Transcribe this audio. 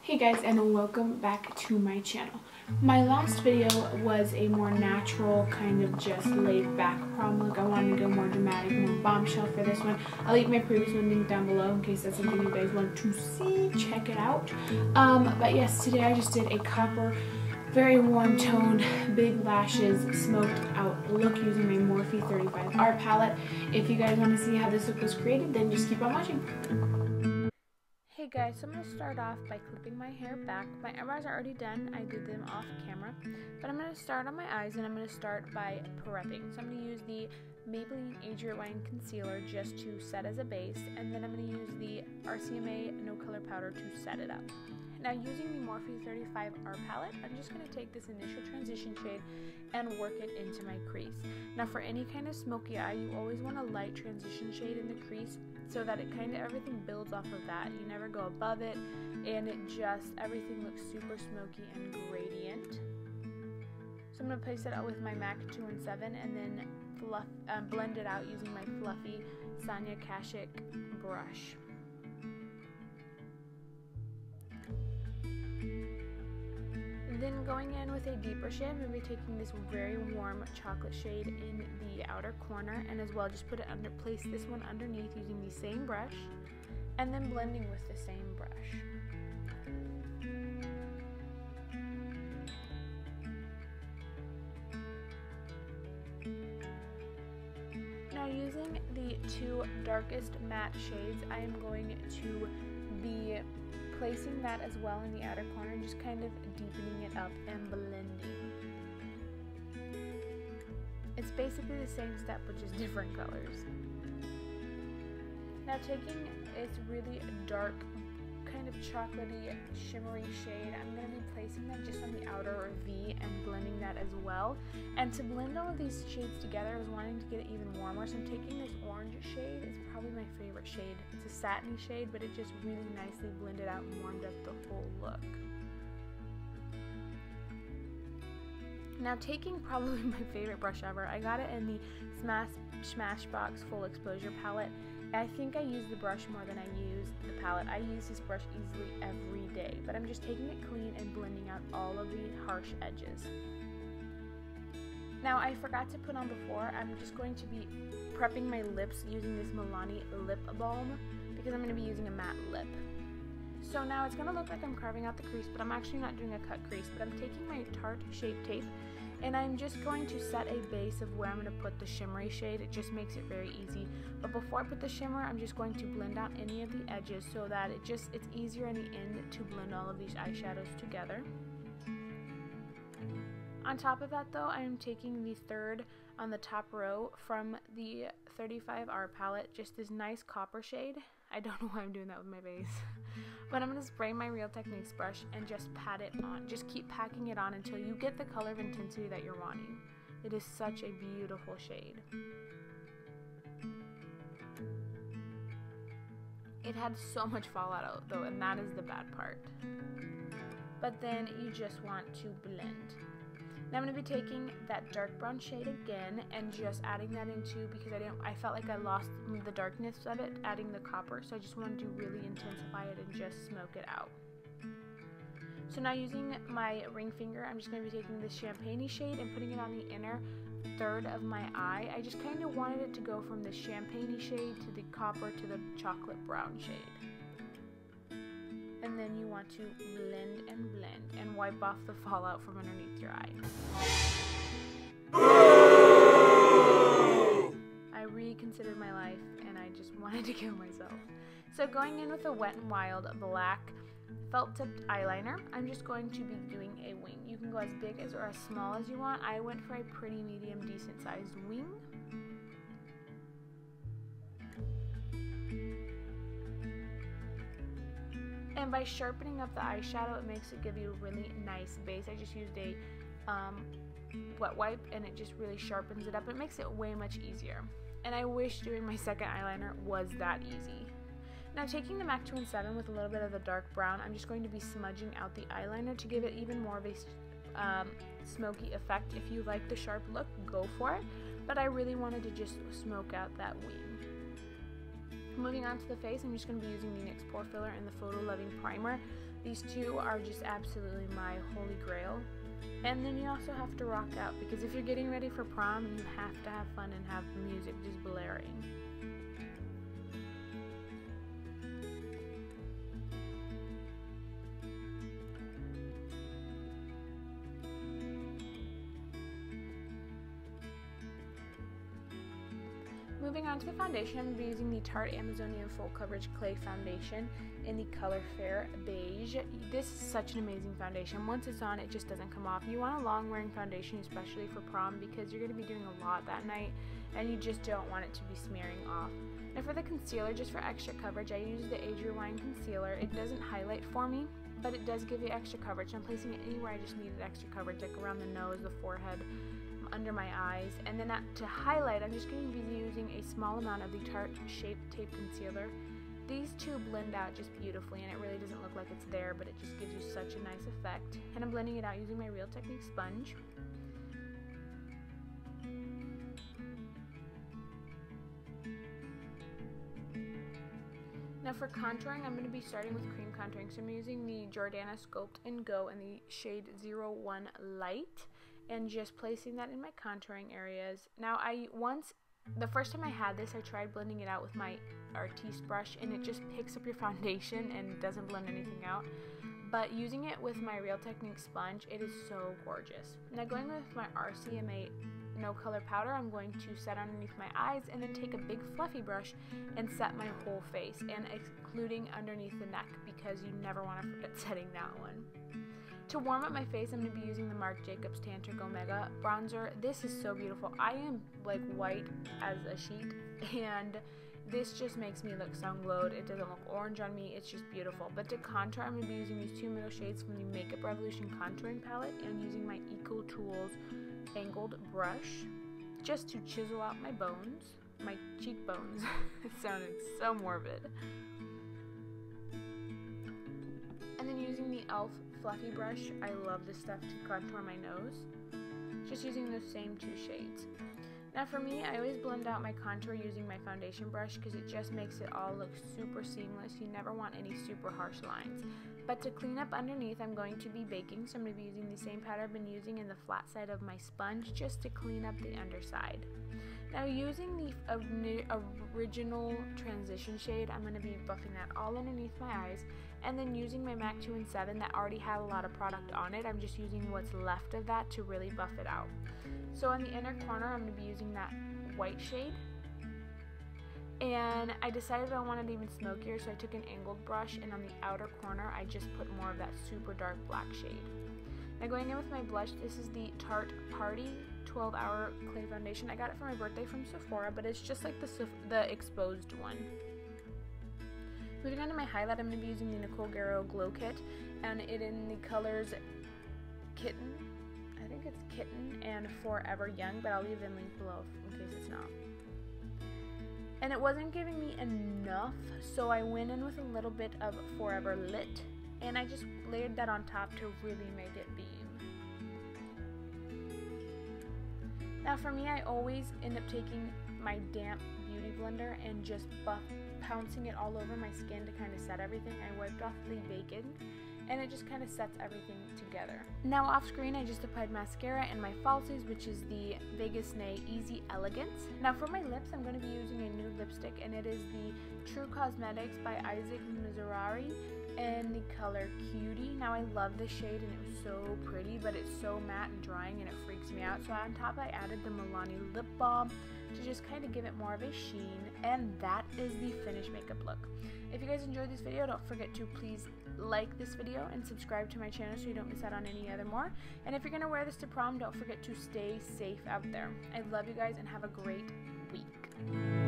Hey guys, and welcome back to my channel. My last video was a more natural, kind of just laid back prom look. I wanted to go more dramatic, more bombshell for this one. I'll leave my previous one link down below in case that's something you guys want to see. Check it out. But yes, today I just did a copper, very warm toned, big lashes, smoked out look using my Morphe 35R palette. If you guys want to see how this look was created, then just keep on watching. Hey guys, so I'm going to start off by clipping my hair back. My eyebrows are already done. I did them off camera. But I'm going to start on my eyes, and I'm going to start by prepping. So I'm going to use the Maybelline Age Rewind Concealer just to set as a base. And then I'm going to use the RCMA No Color Powder to set it up. Now using the Morphe 35R palette, I'm just going to take this initial transition shade and work it into my crease. Now for any kind of smoky eye, you always want a light transition shade in the crease so that it kind of everything builds off of that. You never go above it, and it just, everything looks super smoky and gradient. So I'm going to place it out with my MAC 217 and then blend it out using my fluffy Sonia Kashuk brush. Then going in with a deeper shade, I'm going to be taking this very warm chocolate shade in the outer corner, and as well just place this one underneath using the same brush, and then blending with the same brush. Now using the two darkest matte shades, I am going to be placing that as well in the outer corner and just kind of deepening it up and blending. It's basically the same step but just different colors. Now taking this really dark kind of chocolatey shimmery shade, I'm going to be placing that just on the outer V and blending that as well. And to blend all of these shades together, I was wanting to get it even warmer, so I'm taking this orange shade. It's probably my favorite shade. It's a satiny shade, but it just really nicely blended out and warmed up the whole look. Now taking probably my favorite brush ever, I got it in the Smashbox Full Exposure palette. I think I use the brush more than I use the palette. I use this brush easily every day, but I'm just taking it clean and blending out all of the harsh edges. Now I forgot to put on before, I'm just going to be prepping my lips using this Milani lip balm because I'm going to be using a matte lip. So now it's going to look like I'm carving out the crease, but I'm actually not doing a cut crease, but I'm taking my Tarte Shape Tape and I'm just going to set a base of where I'm going to put the shimmery shade. It just makes it very easy. But before I put the shimmer, I'm just going to blend out any of the edges so that it's easier in the end to blend all of these eyeshadows together. On top of that though, I am taking the third on the top row from the 35R palette, just this nice copper shade. I don't know why I'm doing that with my base. But I'm going to spray my Real Techniques brush and just pat it on. Just keep packing it on until you get the color of intensity that you're wanting. It is such a beautiful shade. It had so much fallout though, and that is the bad part. But then you just want to blend. Now I'm going to be taking that dark brown shade again and just adding that into, because I felt like I lost the darkness of it, adding the copper, so I just wanted to really intensify it and just smoke it out. So now using my ring finger, I'm just going to be taking this champagne-y shade and putting it on the inner third of my eye. I just kind of wanted it to go from the champagne-y shade to the copper to the chocolate brown shade. And then you want to blend and wipe off the fallout from underneath your eye. I reconsidered my life and I just wanted to kill myself. So going in with a Wet n Wild black felt tipped eyeliner, I'm just going to be doing a wing. You can go as big as or as small as you want. I went for a pretty medium, decent sized wing. And by sharpening up the eyeshadow, it makes it give you a really nice base. I just used a wet wipe and it just really sharpens it up. It makes it way much easier. And I wish doing my second eyeliner was that easy. Now taking the MAC 217 with a little bit of the dark brown, I'm just going to be smudging out the eyeliner to give it even more of a smoky effect. If you like the sharp look, go for it. But I really wanted to just smoke out that wing. Moving on to the face, I'm just going to be using the NYX Pore Filler and the Photo Loving Primer These two are just absolutely my holy grail. And then you also have to rock out, because if you're getting ready for prom, you have to have fun and have music just blaring. Moving on to the foundation, I'm going to be using the Tarte Amazonian Full Coverage Clay Foundation in the color Fair Beige. This is such an amazing foundation. Once it's on, it just doesn't come off. You want a long wearing foundation, especially for prom, because you're going to be doing a lot that night and you just don't want it to be smearing off. Now for the concealer, just for extra coverage, I use the Age Rewind Concealer. It doesn't highlight for me, but it does give you extra coverage. I'm placing it anywhere I just needed extra coverage, like around the nose, the forehead, under my eyes. And then to highlight, I'm just going to be using a small amount of the Tarte Shape Tape Concealer. These two blend out just beautifully, and it really doesn't look like it's there, but it just gives you such a nice effect. And I'm blending it out using my Real Technique sponge. Now for contouring, I'm going to be starting with cream contouring. So I'm using the Jordana Sculpt and Go in the shade 01 Light, and just placing that in my contouring areas. Now the first time I had this, I tried blending it out with my Artiste brush, and it just picks up your foundation and doesn't blend anything out. But using it with my Real Technique sponge, it is so gorgeous. Now going with my RCMA No Color Powder, I'm going to set underneath my eyes and then take a big fluffy brush and set my whole face, and including underneath the neck, because you never want to forget setting that one. To warm up my face, I'm going to be using the Marc Jacobs Tantric Omega bronzer. This is so beautiful. I am like white as a sheet, and this just makes me look sun glowed. It doesn't look orange on me. It's just beautiful. But to contour, I'm going to be using these two middle shades from the Makeup Revolution contouring palette, and using my Eco Tools angled brush just to chisel out my bones, my cheekbones. It sounded so morbid. And then using the e.l.f. fluffy brush, I love this stuff to contour my nose. Just using those same two shades. Now for me, I always blend out my contour using my foundation brush, because it just makes it all look super seamless. You never want any super harsh lines. But to clean up underneath, I'm going to be baking, so I'm going to be using the same powder I've been using in the flat side of my sponge, just to clean up the underside. Now using the original transition shade, I'm going to be buffing that all underneath my eyes, and then using my MAC 2 in 7 that already had a lot of product on it, I'm just using what's left of that to really buff it out. So on the inner corner, I'm going to be using that white shade, and I decided I wanted it even smokier, so I took an angled brush, and on the outer corner, I just put more of that super dark black shade. Now going in with my blush, this is the Tarte Party 12-Hour Clay Foundation. I got it for my birthday from Sephora, but it's just like the exposed one. Moving on to my highlight, I'm going to be using the Nicole Guerriero Glow Kit, and it in the colors Kitten, I think it's Kitten, and Forever Young, but I'll leave the link below in case it's not. And it wasn't giving me enough, so I went in with a little bit of Forever Lit, and I just layered that on top to really make it beam. Now for me, I always end up taking my damp beauty blender and just pouncing it all over my skin to kind of set everything. I wiped off the bacon, and it just kind of sets everything together. Now off screen, I just applied mascara and my falsies, which is the Vagas Easy Elegance. Now for my lips, I'm going to be using a nude lipstick, and it is the True Cosmetics by Isaac Mizrahi in the color Cutie. Now I love this shade, and it was so pretty, but it's so matte and drying, and it freaks me out. So on top, I added the Milani lip balm to just kind of give it more of a sheen, and that is the finished makeup look. If you guys enjoyed this video, don't forget to please like this video and subscribe to my channel so you don't miss out on any other more. And if you're going to wear this to prom, don't forget to stay safe out there. I love you guys, and have a great week.